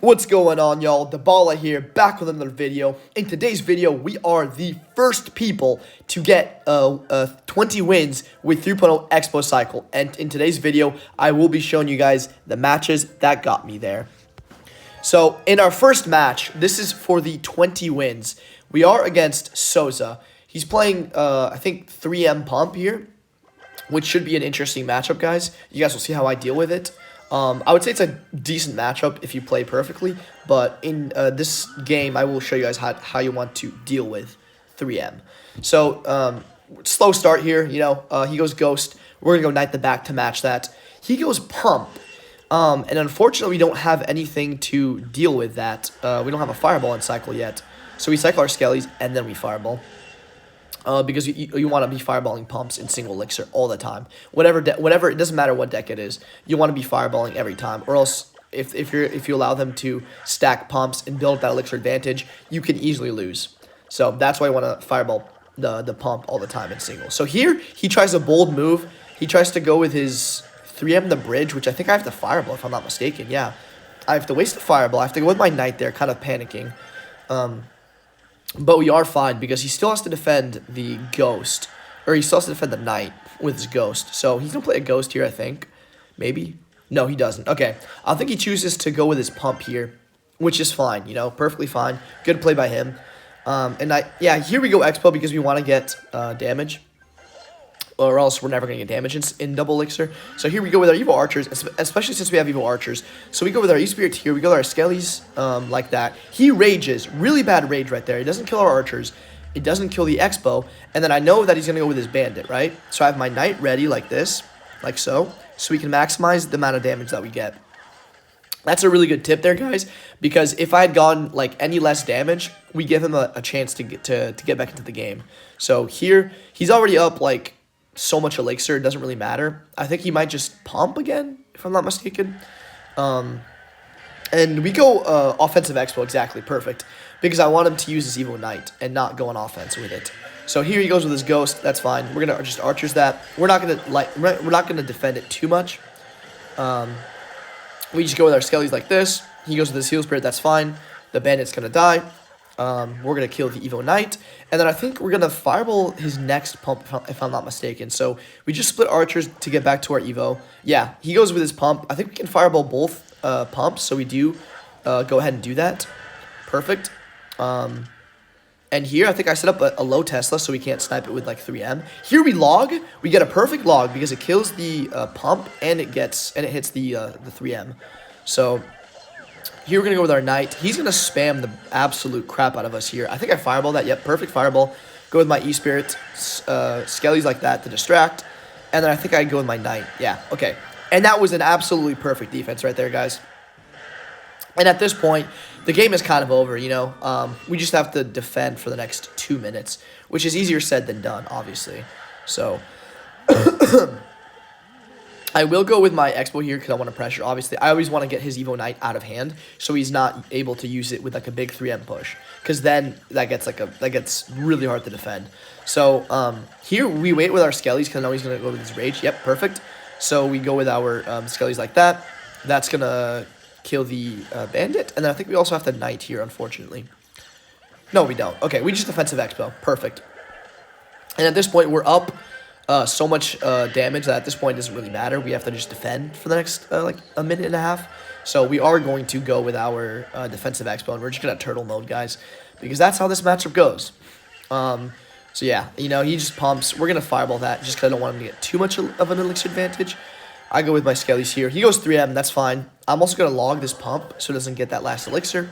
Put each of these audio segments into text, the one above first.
What's going on, y'all? Dabala here, back with another video. In today's video, we are the first people to get 20 wins with 3.0 Xbow cycle. And in today's video, I will be showing you guys the matches that got me there. So, in our first match, this is for the 20 wins. We are against Souza. He's playing, I think, 3M Pump here, which should be an interesting matchup, guys. You guys will see how I deal with it. I would say it's a decent matchup if you play perfectly, but in this game, I will show you guys how you want to deal with 3M. So, slow start here, you know, he goes Ghost. We're going to go Knight the Back to match that. He goes Pump, and unfortunately, we don't have anything to deal with that. We don't have a Fireball in cycle yet, so we cycle our Skellies, and then we Fireball. Because you want to be fireballing pumps in single elixir all the time. Whatever, it doesn't matter what deck it is. You want to be fireballing every time, or else if you allow them to stack pumps and build that elixir advantage, you can easily lose. So that's why I want to fireball the pump all the time in single. So here he tries a bold move. He tries to go with his 3M the bridge, which I think I have to fireball if I'm not mistaken. Yeah, I have to waste the fireball. I have to go with my knight there, kind of panicking. But we are fine because he still has to defend the ghost. Or he still has to defend the knight with his ghost. So he's going to play a ghost here, I think. Maybe? No, he doesn't. Okay. I think he chooses to go with his pump here. Which is fine, you know. Perfectly fine. Good play by him. Yeah, here we go Xbow because we want to get damage. Or else we're never going to get damage in double elixir. So here we go with our evil archers, especially since we have evil archers. So we go with our e-spirit here, we go with our skellies, like that. He rages, really bad rage right there. He doesn't kill our archers, it doesn't kill the Xbow, and then I know that he's going to go with his bandit, right? So I have my knight ready like this, like so we can maximize the amount of damage that we get. That's a really good tip there, guys, because if I had gone like any less damage, we give him a chance to get back into the game. So here, he's already up like so much elixir, it doesn't really matter. I think he might just pump again, if I'm not mistaken. And we go offensive Xbow, exactly, perfect. Because I want him to use his Evo Knight and not go on offense with it. So here he goes with his Ghost, that's fine. We're gonna just archers that. We're not gonna defend it too much. We just go with our Skellies like this. He goes with his Heal Spirit, that's fine. The Bandit's gonna die. We're going to kill the Evo Knight, and then I think we're going to fireball his next pump, if I'm not mistaken. So we just split archers to get back to our Evo. Yeah, he goes with his pump. I think we can fireball both pumps, so we do go ahead and do that. Perfect. And here, I think I set up a low Tesla, so we can't snipe it with, like, 3M. Here we log. We get a perfect log because it kills the pump, and it hits the 3M. So here we're going to go with our knight. He's going to spam the absolute crap out of us here. I think I fireball that. Yep, perfect fireball. Go with my e-spirit. Skellies like that to distract. And then I think I go with my knight. Yeah, okay. And that was an absolutely perfect defense right there, guys. And at this point, the game is kind of over, you know. We just have to defend for the next 2 minutes, which is easier said than done, obviously. So I will go with my Xbow here because I want to pressure, obviously. I always want to get his Evo Knight out of hand so he's not able to use it with like a big 3M push, because then that gets really hard to defend. So here we wait with our Skellies because I know he's going to go with his Rage. Yep, perfect. So we go with our Skellies like that. That's going to kill the Bandit, and then I think we also have to Knight here, unfortunately. No, we don't. Okay, we just defensive Xbow. Perfect. And at this point, we're up so much damage that at this point it doesn't really matter. We have to just defend for the next like a minute and a half. So we are going to go with our defensive Xbow, and we're just gonna turtle mode, guys, because that's how this matchup goes. So yeah, you know, he just pumps. We're gonna fireball that just because I don't want him to get too much of an elixir advantage. I go with my Skellies here. He goes 3M. That's fine. I'm also gonna log this pump so it doesn't get that last elixir,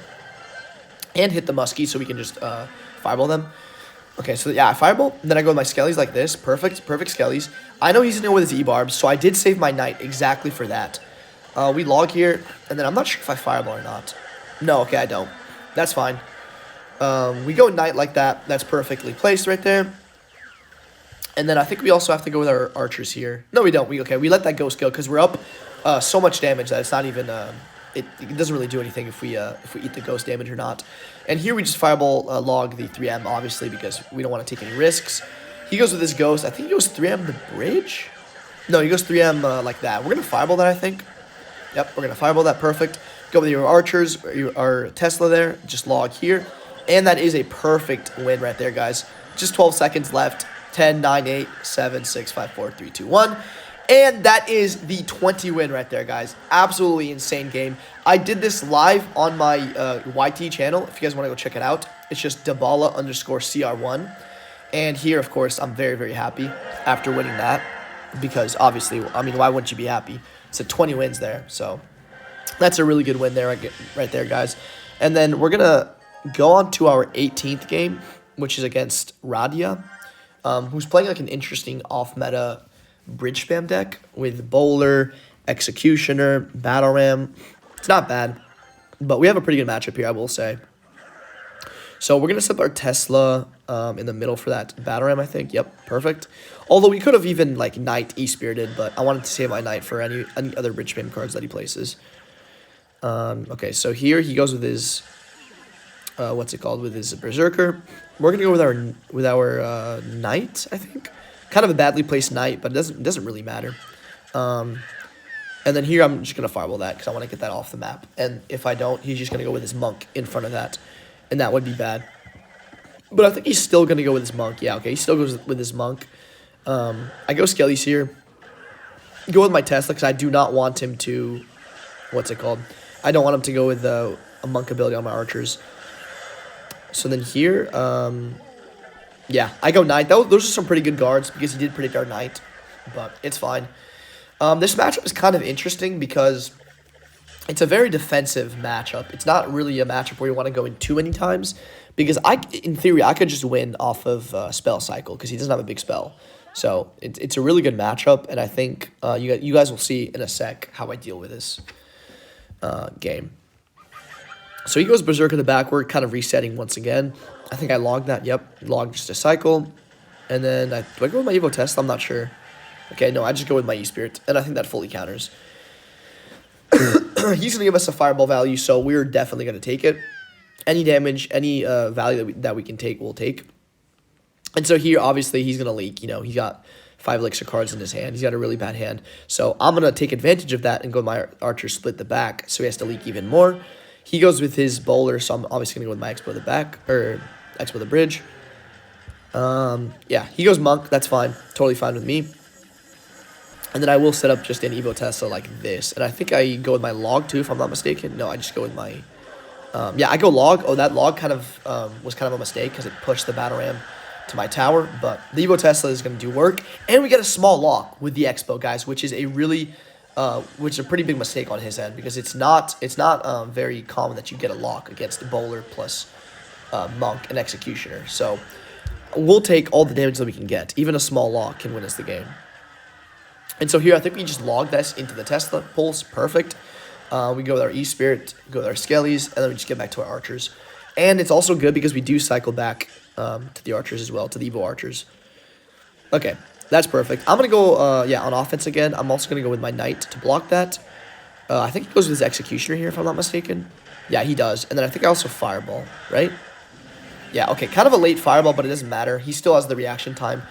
and hit the muskie so we can just fireball them. Okay, so yeah, I fireball, and then I go with my Skellies like this. Perfect Skellies. I know he's going to go with his E-Barbs, so I did save my Knight exactly for that. We log here, and then I'm not sure if I fireball or not. No, okay, I don't. That's fine. We go Knight like that. That's perfectly placed right there. And then I think we also have to go with our archers here. No, we don't. We let that Ghost go because we're up so much damage that it's not even... It doesn't really do anything if we eat the Ghost damage or not. And here we just fireball log the 3M, obviously, because we don't want to take any risks. He goes with his Ghost. I think he goes 3M the bridge? No, he goes 3M like that. We're going to fireball that, I think. Yep, we're going to fireball that. Perfect. Go with your archers, or our Tesla there, just log here. And that is a perfect win right there, guys. Just 12 seconds left. 10, 9, 8, 7, 6, 5, 4, 3, 2, 1. And that is the 20 win right there, guys. Absolutely insane game. I did this live on my YT channel. If you guys want to go check it out, it's just Dabala_CR1. And here, of course, I'm very, very happy after winning that. Because, obviously, I mean, why wouldn't you be happy? It's a 20 wins there. So, that's a really good win there, right there, guys. And then we're going to go on to our 18th game, which is against Radia, who's playing like an interesting off-meta bridge spam deck with Bowler, Executioner, Battle Ram. It's not bad, but we have a pretty good matchup here, I will say. So we're going to set up our Tesla in the middle for that Battle Ram, I think. Yep, perfect. Although we could have even like Knight E-Spirited, but I wanted to save my Knight for any other bridge spam cards that he places. Okay, so here he goes with his, with his Berserker. We're going to go with our Knight, I think. Kind of a badly placed Knight, but it doesn't really matter. And then here I'm just going to Fireball that because I want to get that off the map. And if I don't, he's just going to go with his Monk in front of that. And that would be bad. But I think he's still going to go with his Monk. Yeah, okay, he still goes with his Monk. I go Skellies here. Go with my Tesla because I do not want him to... I don't want him to go with a Monk ability on my archers. So then here... yeah, I go Knight. Those are some pretty good guards because he did predict our Knight, but it's fine. This matchup is kind of interesting because it's a very defensive matchup. It's not really a matchup where you want to go in too many times because in theory, I could just win off of Spell Cycle because he doesn't have a big spell. So it's a really good matchup, and I think you guys will see in a sec how I deal with this game. So he goes Berserk in the back. We're kind of resetting once again. I think I logged that. Yep, logged just a cycle. And then, do I go with my Evo Tesla? I'm not sure. Okay, no, I just go with my E-Spirit. And I think that fully counters. He's going to give us a Fireball value, so we're definitely going to take it. Any damage, any value that we can take, we'll take. And so here, obviously, he's going to leak. You know, he's got 5 Elixir cards in his hand. He's got a really bad hand. So I'm going to take advantage of that and go with my Archer split the back, so he has to leak even more. He goes with his Bowler, so I'm obviously going to go with my Xbow the back, or Xbow the bridge. Yeah, he goes Monk. That's fine. Totally fine with me. And then I will set up just an Evo Tesla like this. And I think I go with my Log too, if I'm not mistaken. No, I just go with my... yeah, I go Log. Oh, that Log kind of was kind of a mistake because it pushed the Battle Ram to my tower. But the Evo Tesla is going to do work. And we get a small lock with the Xbow, guys, which is a really... which is a pretty big mistake on his end because it's not very common that you get a lock against the Bowler plus Monk and Executioner. So we'll take all the damage that we can get. Even a small lock can win us the game. And so here I think we just log this into the Tesla pulse. Perfect. We go with our E-Spirit, go with our Skellies, and then we just get back to our Archers. And it's also good because we do cycle back to the Archers as well, to the Evo Archers. Okay. That's perfect. I'm going to go, yeah, on offense again. I'm also going to go with my Knight to block that. I think he goes with his Executioner here, if I'm not mistaken. Yeah, he does. And then I think I also Fireball, right? Yeah, okay. Kind of a late Fireball, but it doesn't matter. He still has the reaction time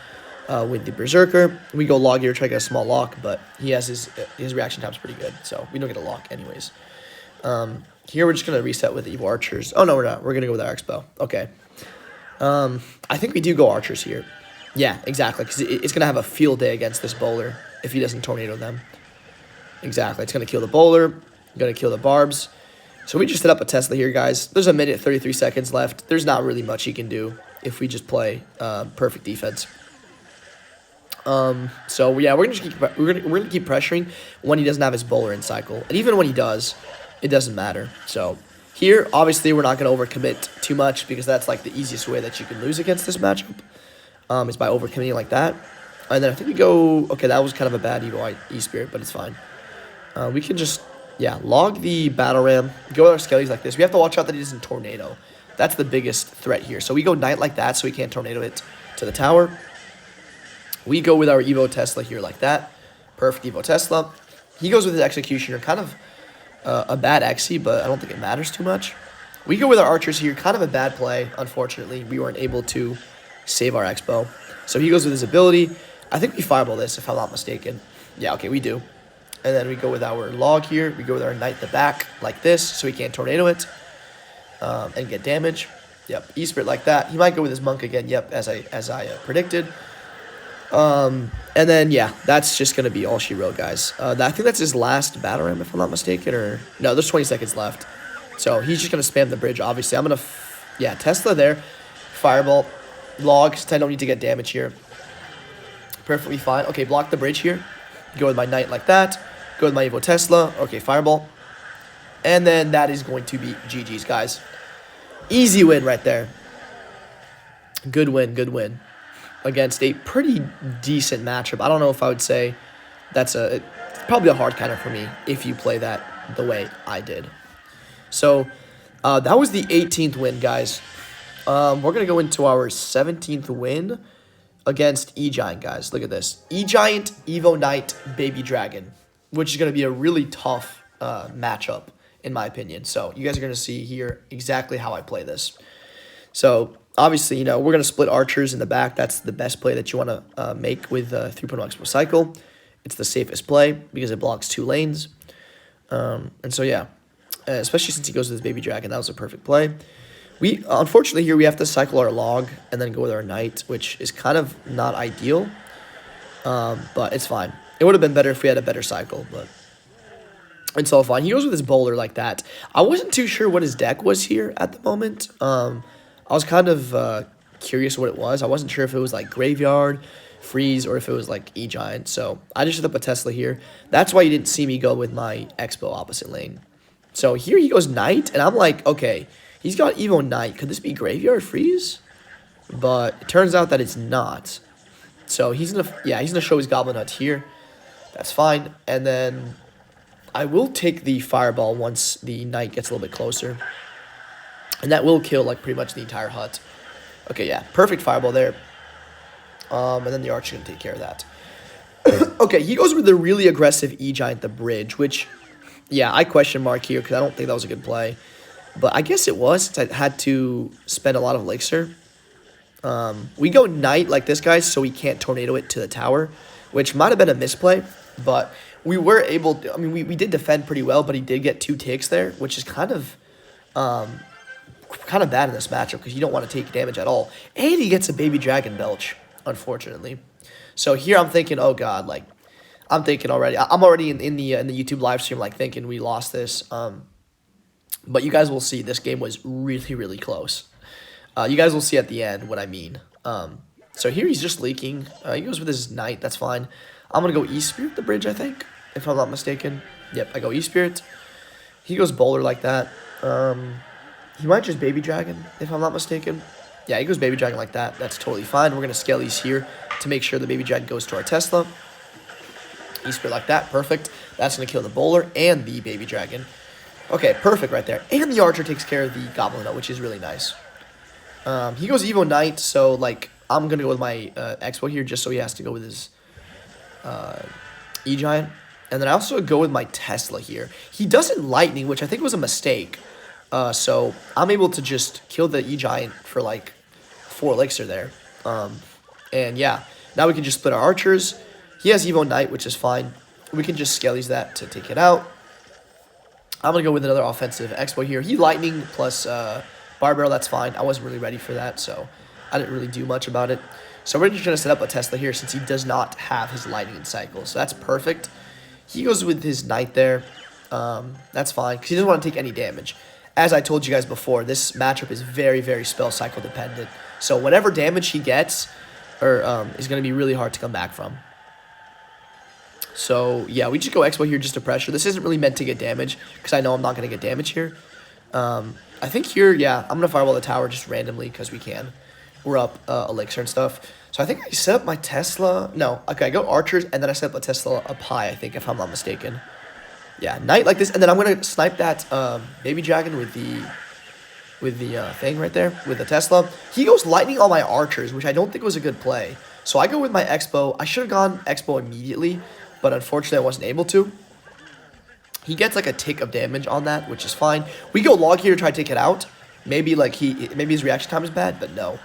with the Berserker. We go Log here, try to get a small lock, but he has his reaction time's pretty good, so we don't get a lock anyways. Here we're just going to reset with Evo Archers. Oh, no, we're not. We're going to go with our Xbow. Okay. I think we do go Archers here. Yeah, exactly, because it's going to have a field day against this Bowler if he doesn't Tornado them. Exactly, it's going to kill the Bowler, going to kill the Barbs. So we just set up a Tesla here, guys. There's a minute, 33 seconds left. There's not really much he can do if we just play perfect defense. So yeah, we're gonna keep pressuring when he doesn't have his Bowler in cycle, and even when he does, it doesn't matter. So here, obviously, we're not gonna overcommit too much because that's like the easiest way that you can lose against this matchup. Is by overcommitting like that. And then I think we go... Okay, that was kind of a bad Evo E-Spirit, but it's fine. We can just, yeah, log the Battle Ram, go with our Skellies like this. We have to watch out that he doesn't Tornado. That's the biggest threat here. So we go Knight like that so we can't Tornado it to the tower. We go with our Evo Tesla here like that. Perfect Evo Tesla. He goes with his Executioner. Kind of a bad Exy, but I don't think it matters too much. We go with our Archers here. Kind of a bad play, unfortunately. We weren't able to save our Xbow. So he goes with his ability. I think we Fireball this, if I'm not mistaken. Yeah, okay, we do. And then we go with our log here. We go with our knight in the back like this, so he can't tornado it and get damage. Yep, E-Spirit like that. He might go with his monk again. Yep, as I predicted. And then yeah, that's just gonna be all she wrote, guys. I think that's his last battle ram, if I'm not mistaken. Or no, there's 20 seconds left. So he's just gonna spam the bridge. Obviously, I'm gonna Tesla there, fireball, log. Since I don't need to get damage here. Perfectly fine. Okay, block the bridge here. Go with my knight like that. Go with my Evo Tesla. Okay, fireball. And then that is going to be GG's, guys. Easy win right there. Good win, good win. Against a pretty decent matchup. I don't know if I would say that's it's probably a hard counter for me if you play that the way I did. So, that was the 18th win, guys. We're going to go into our 17th win against E-Giant, guys. Look at this. E-Giant, Evo Knight, Baby Dragon, which is going to be a really tough matchup, in my opinion. So you guys are going to see here exactly how I play this. So obviously, we're going to split archers in the back. That's the best play that you want to make with 3.0 Expo Cycle. It's the safest play because it blocks 2 lanes. And so, yeah, especially since he goes with his Baby Dragon, that was a perfect play. Unfortunately, here we have to cycle our log and then go with our knight, which is kind of not ideal, but it's fine. It would have been better if we had a better cycle, but it's all fine. He goes with his bowler like that. I wasn't too sure what his deck was here at the moment. I was kind of curious what it was. I wasn't sure if it was like Graveyard, Freeze, or if it was like E-Giant, so I just set up a Tesla here. That's why you didn't see me go with my Xbow opposite lane. So here he goes Knight, and I'm like, okay, he's got Evo Knight. Could this be Graveyard Freeze? But it turns out that it's not. So he's gonna show his Goblin Hut here. That's fine. And then I will take the Fireball once the Knight gets a little bit closer. And that will kill like pretty much the entire hut. Okay, yeah, perfect Fireball there. And then the Archer can take care of that. Okay, he goes with the really aggressive E-Giant, the bridge, which, yeah, I question mark here because I don't think that was a good play. But I guess it was, since I had to spend a lot of elixir. We go Knight like this, guys, so we can't tornado it to the tower, which might have been a misplay. But we were able to, I mean, we did defend pretty well, but he did get 2 ticks there, which is kind of bad in this matchup because you don't want to take damage at all. And he gets a Baby Dragon Belch, unfortunately. So here I'm thinking, oh, God, like, I'm thinking already. I'm already in the YouTube live stream, like, thinking we lost this. But you guys will see this game was really, really close. You guys will see at the end what I mean. So here he's just leaking. He goes with his Knight. That's fine. I'm going to go E-Spirit the bridge, I think, if I'm not mistaken. Yep, I go E-Spirit. He goes Bowler like that. He might just Baby Dragon, if I'm not mistaken. Yeah, he goes Baby Dragon like that. That's totally fine. We're going to scale these here to make sure the Baby Dragon goes to our Tesla. E-Spirit like that. Perfect. That's going to kill the Bowler and the Baby Dragon. Okay, perfect right there. And the Archer takes care of the Goblin Hut, which is really nice. He goes Evo Knight, so, like, I'm going to go with my Xbow here just so he has to go with his E-Giant. And then I also go with my Tesla here. He doesn't Lightning, which I think was a mistake. So I'm able to just kill the E-Giant for, like, 4 elixir there. And, yeah, now we can just split our Archers. He has Evo Knight, which is fine. We can just scale these that to take it out. I'm going to go with another offensive Xbow here. He Lightning plus Barbarrel, that's fine. I wasn't really ready for that, so I didn't really do much about it. So we're just going to set up a Tesla here since he does not have his Lightning cycle. So that's perfect. He goes with his Knight there. That's fine because he doesn't want to take any damage. As I told you guys before, this matchup is very, very spell cycle dependent. So whatever damage he gets is going to be really hard to come back from. So, yeah, we just go Xbow here just to pressure. This isn't really meant to get damage because I know I'm not going to get damage here. I think here, yeah, I'm going to Fireball the tower just randomly because we can. We're up elixir and stuff. So I think I set up my Tesla. No, okay, I go Archers, and then I set up a Tesla up high, I think, if I'm not mistaken. Yeah, Knight like this, and then I'm going to snipe that Baby Dragon with the thing right there, with the Tesla. He goes Lightning on my Archers, which I don't think was a good play. So I go with my Xbow. I should have gone Xbow immediately, but unfortunately I wasn't able to. He gets like a tick of damage on that, which is fine. We go Log here to try to take it out. Maybe his reaction time is bad, but no.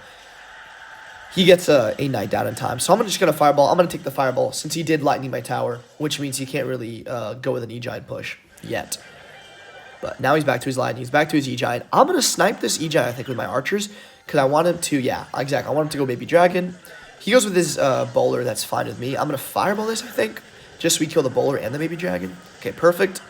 he gets a knight down in time. So I'm just going to fireball. I'm going to take the fireball since he did lightning my tower, which means he can't really go with an E-Giant push yet. But now he's back to his lightning. He's back to his E-Giant. I'm going to snipe this E-Giant, I think, with my archers because I want him to, yeah, exactly. I want him to go Baby Dragon. He goes with his bowler. That's fine with me. I'm going to fireball this, I think, just so we kill the bowler and the Baby Dragon. Okay, perfect.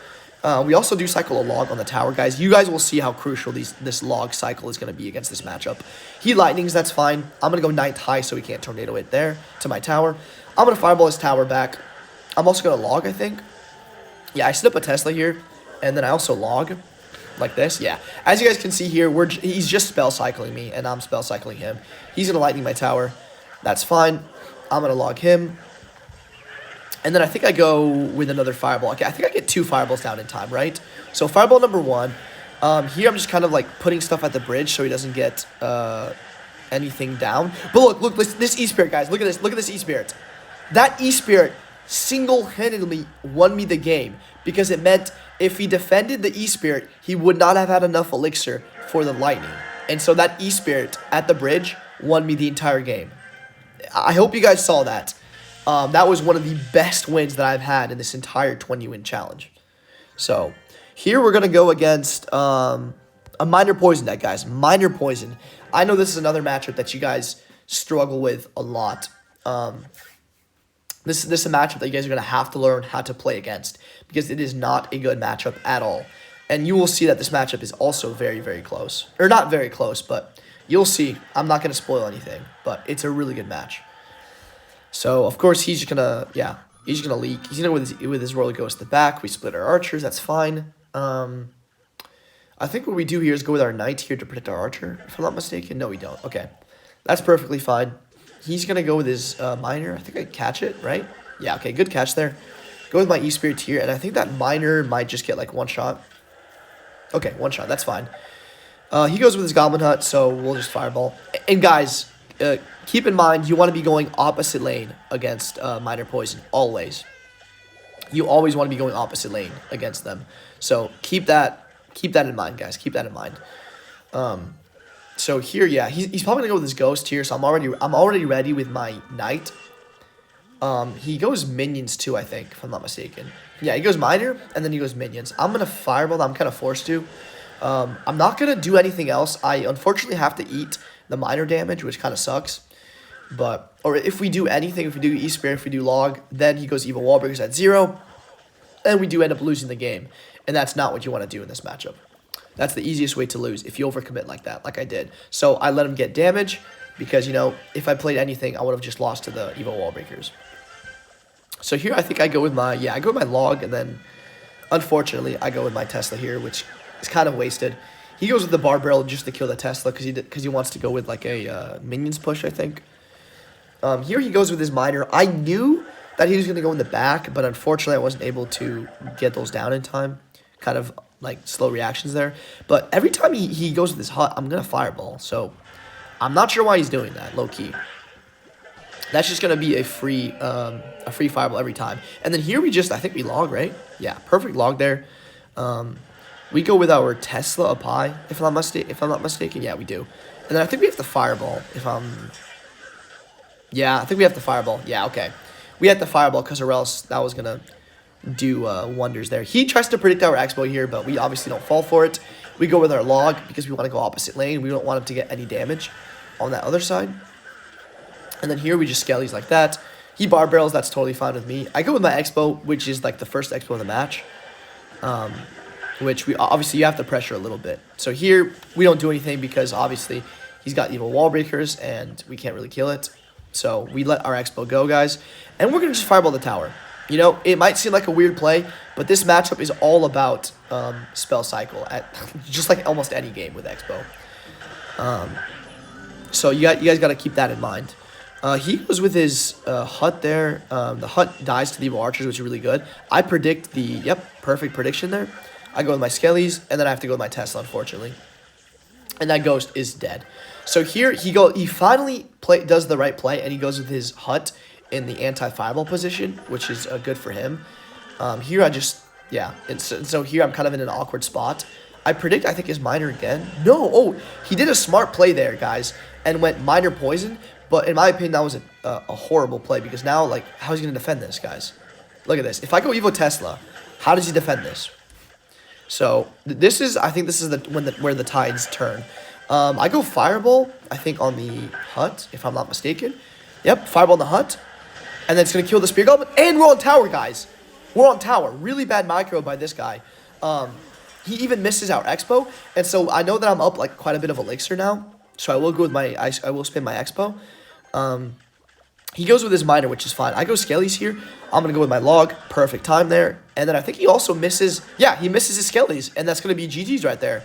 We also do cycle a log on the tower, guys. You guys will see how crucial this log cycle is going to be against this matchup. He lightnings, that's fine. I'm going to go ninth high so he can't tornado it there to my tower. I'm going to fireball his tower back. I'm also going to log, I think. Yeah, I set up a Tesla here, and then I also log like this. Yeah, as you guys can see here, he's just spell cycling me, and I'm spell cycling him. He's going to lightning my tower. That's fine. I'm going to log him. And then I think I go with another fireball. Okay, I think I get 2 fireballs down in time, right? So fireball number 1. Here I'm just kind of like putting stuff at the bridge so he doesn't get anything down. But look, this E-Spirit, guys. Look at this E-Spirit. That E-Spirit single-handedly won me the game because it meant if he defended the E-Spirit, he would not have had enough elixir for the lightning. And so that E-Spirit at the bridge won me the entire game. I hope you guys saw that. That was one of the best wins that I've had in this entire 20-win challenge. So, here we're going to go against a Minor Poison deck, guys. Minor Poison. I know this is another matchup that you guys struggle with a lot. This is a matchup that you guys are going to have to learn how to play against because it is not a good matchup at all. And you will see that this matchup is also very, very close. Or not very close, but you'll see. I'm not going to spoil anything, but it's a really good match. So, of course, he's just going to, yeah, he's just going to leak. He's going to with his roller ghost at the back. We split our archers. That's fine. I think what we do here is go with our knight here to protect our archer, if I'm not mistaken. No, we don't. Okay. That's perfectly fine. He's going to go with his miner. I think I catch it, right? Yeah, okay, good catch there. Go with my E-Spirit here, and I think that miner might just get, like, 1 shot. Okay, 1 shot. That's fine. He goes with his Goblin Hut, so we'll just fireball. And, guys, keep in mind, you want to be going opposite lane against Minor Poison, always. You always want to be going opposite lane against them. So keep that in mind, guys. Keep that in mind. So here, yeah, he's probably gonna go with his ghost here. So I'm already ready with my knight. He goes minions too, I think, if I'm not mistaken. Yeah, he goes miner and then he goes minions. I'm gonna fireball. I'm kind of forced to. I'm not gonna do anything else. I unfortunately have to eat the miner damage, which kind of sucks. But, or if we do anything, if we do E-Spirit, if we do log, then he goes evil wall breakers at 0. And we do end up losing the game. And that's not what you want to do in this matchup. That's the easiest way to lose if you overcommit like that, like I did. So I let him get damage because, you know, if I played anything, I would have just lost to the evil wall breakers. So here I think I go with my, I go with my log, and then unfortunately I go with my Tesla here, which is kind of wasted. He goes with the bar barrel just to kill the Tesla because he wants to go with like a minions push, I think. Here he goes with his miner. I knew that he was going to go in the back, but unfortunately I wasn't able to get those down in time. Kind of like slow reactions there. But every time he goes with his hut, I'm going to fireball. So I'm not sure why he's doing that, low key. That's just going to be a free fireball every time. And then here we just, I think we log, right? Yeah, perfect log there. We go with our Tesla up high, if I'm not mistaken. Yeah, we do. And then I think we have to fireball yeah, I think we have to fireball. Yeah, okay. We had to fireball because or else that was going to do wonders there. He tries to predict our Xbow here, but we obviously don't fall for it. We go with our log because we want to go opposite lane. We don't want him to get any damage on that other side. And then here we just skellies like that. He bar barrels. That's totally fine with me. I go with my Xbow, which is like the first Xbow in the match. Which we obviously you have to pressure a little bit. So here we don't do anything because obviously he's got evil wall breakers and we can't really kill it. So we let our Xbow go, guys. And we're going to just fireball the tower. You know, it might seem like a weird play, but this matchup is all about spell cycle, just like almost any game with Xbow. So you guys got to keep that in mind. He goes with his hut there. The hut dies to the evil archers, which is really good. I predict the, perfect prediction there. I go with my skellies, and then I have to go with my Tesla, unfortunately. And that ghost is dead. So here he finally does the right play, and he goes with his hut in the anti-fireball position, which is good for him. Here I just, so here I'm kind of in an awkward spot. I think his miner again. No, he did a smart play there, guys, and went miner poison. But in my opinion, that was a horrible play because now, like, how is he going to defend this, guys? Look at this. If I go Evo Tesla, how does he defend this? So this is, I think this is where the tides turn. I go Fireball, I think, on the hut, if I'm not mistaken. Yep, Fireball on the hut. And then it's going to kill the Spear Goblin. And we're on tower, guys. We're on tower. Really bad micro by this guy. He even misses our Xbow. And so I know that I'm up, like, quite a bit of Elixir now. So I will go with my, I will spin my Xbow. He goes with his Miner, which is fine. I go Skellies here. I'm going to go with my Log. Perfect time there. And then I think he also misses, yeah, he misses his Skellies. And that's going to be GG's right there.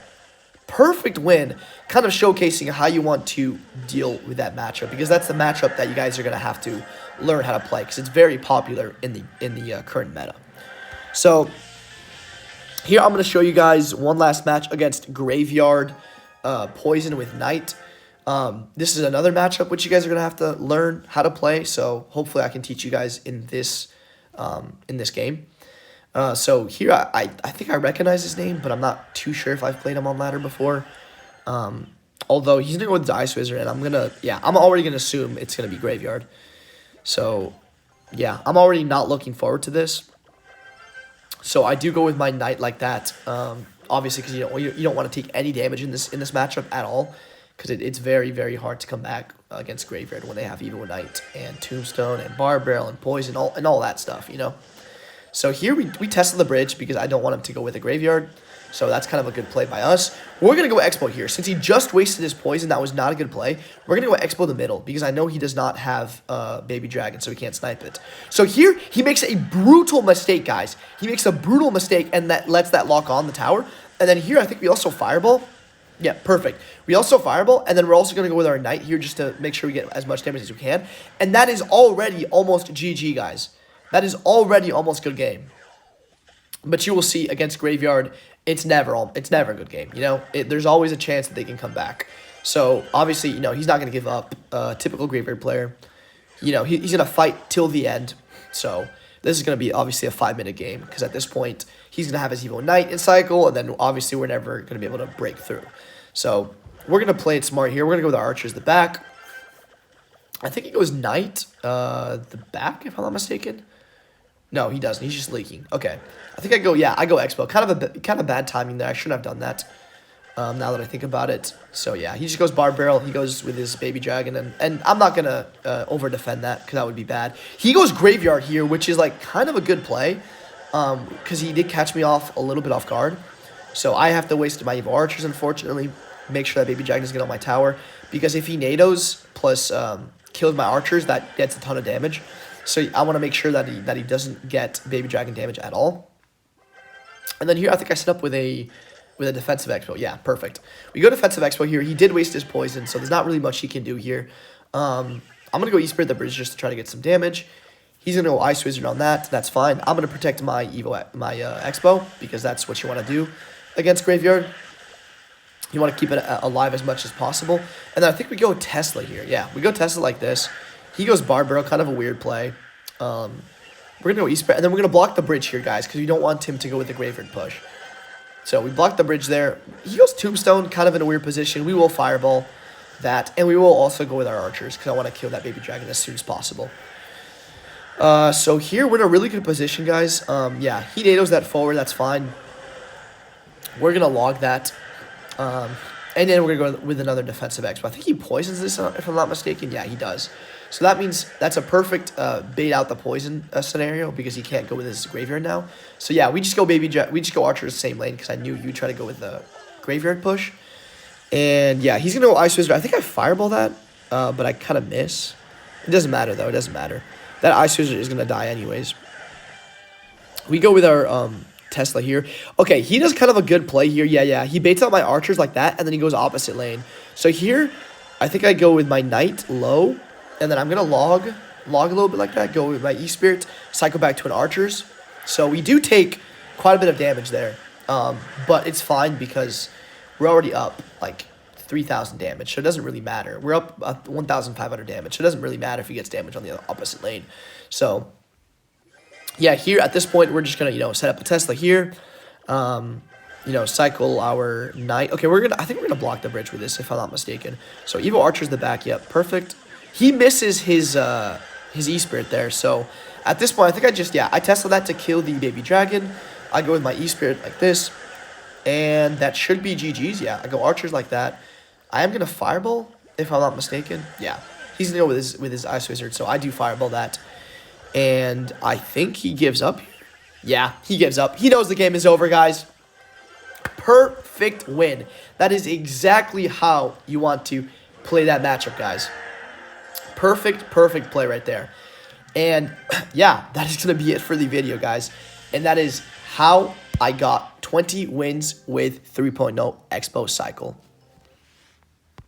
Perfect win, kind of showcasing how you want to deal with that matchup, because that's the matchup that you guys are going to have to learn how to play, because it's very popular in the current meta. So here I'm going to show you guys one last match against Graveyard Poison with Knight. This is another matchup which you guys are going to have to learn how to play, so hopefully I can teach you guys in this game. So here, I think I recognize his name, but I'm not too sure if I've played him on ladder before. Although he's going to go with the Ice Wizard, and I'm already going to assume it's going to be Graveyard. So, yeah, I'm already not looking forward to this. So I do go with my Knight like that, obviously, because you don't want to take any damage in this matchup at all, because it's very, very hard to come back against Graveyard when they have Evo Knight and Tombstone and Bar Barrel and Poison and all that stuff, you know. So here we tested the bridge because I don't want him to go with a Graveyard. So that's kind of a good play by us. We're going to go Xbow here. Since he just wasted his Poison, that was not a good play. We're going to go Xbow the middle because I know he does not have Baby Dragon, so he can't snipe it. So here, he makes a brutal mistake, guys. He makes a brutal mistake, and that lets that lock on the tower. And then here, I think we also Fireball. Yeah, perfect. We also Fireball, and then we're also going to go with our Knight here just to make sure we get as much damage as we can. And that is already almost GG, guys. That is already almost good game. But you will see against Graveyard, it's never a good game. You know, there's always a chance that they can come back. So obviously, you know, he's not going to give up. Typical Graveyard player. You know, he's going to fight till the end. So this is going to be obviously a 5-minute game because at this point he's going to have his Evo Knight in cycle, and then obviously we're never going to be able to break through. So we're going to play it smart here. We're going to go with our Archers the back. I think he goes Knight the back, if I'm not mistaken. No, he doesn't. He's just leaking. Okay. I think I go Xbow. Kind of bad timing there. I shouldn't have done that now that I think about it. So, yeah, he just goes Bar Barrel. He goes with his Baby Dragon. And I'm not going to over-defend that because that would be bad. He goes Graveyard here, which is, like, kind of a good play because he did catch me a little bit off guard. So I have to waste my Evo Archers, unfortunately. Make sure that Baby Dragon doesn't get on my tower. Because if he NATOs plus kills my Archers, that gets a ton of damage. So I want to make sure that he doesn't get Baby Dragon damage at all. And then here I think I set up with a defensive Xbow. Yeah, perfect. We go defensive Xbow here. He did waste his Poison, so there's not really much he can do here. I'm going to go Espirit the Bridge just to try to get some damage. He's going to go Ice Wizard on that. That's fine. I'm going to protect my Xbow because that's what you want to do against Graveyard. You want to keep it alive as much as possible. And then I think we go Tesla here. Yeah, we go Tesla like this. He goes Bar Barrel, kind of a weird play. We're going to go East, and then we're going to block the bridge here, guys, because we don't want him to go with the Graveyard push. So we block the bridge there. He goes Tombstone, kind of in a weird position. We will Fireball that, and we will also go with our Archers, because I want to kill that Baby Dragon as soon as possible. So here, we're in a really good position, guys. Yeah, he NATOs that forward, that's fine. We're going to log that. And then we're going to go with another defensive X. But I think he poisons this, if I'm not mistaken. Yeah, he does. So that means that's a perfect bait out the poison scenario because he can't go with his Graveyard now. So yeah, we just go Archer the same lane because I knew you'd try to go with the Graveyard push. And yeah, he's going to go Ice Wizard. I think I Fireball that, but I kind of miss. It doesn't matter, though. It doesn't matter. That Ice Wizard is going to die anyways. We go with our Tesla here. Okay, he does kind of a good play here. Yeah. He baits out my Archers like that, and then he goes opposite lane. So here, I think I go with my Knight low, and then I'm going to log a little bit like that, go with my E-Spirit, cycle back to an Archers. So we do take quite a bit of damage there, but it's fine because we're already up, like, 3,000 damage, so it doesn't really matter. We're up 1,500 damage, so it doesn't really matter if he gets damage on the opposite lane. So yeah, here at this point, we're just gonna, set up a Tesla here, cycle our Knight. Okay, I think we're gonna block the bridge with this, if I'm not mistaken. So Evo Archer's the back. Yep, perfect. he misses his E-Spirit there. So at this point, I think I tested that to kill the baby dragon. I go with my E-Spirit like this, and that should be GG's. Yeah, I go archers like that. I am going to fireball, if I'm not mistaken. Yeah, he's going to go with his Ice Wizard, so I do fireball that. And I think he gives up. Yeah, he gives up. He knows the game is over, guys. Perfect win. That is exactly how you want to play that matchup, guys. Perfect play right there. And yeah, that is going to be it for the video, guys. And that is how I got 20 wins with 3.0 Xbow Cycle.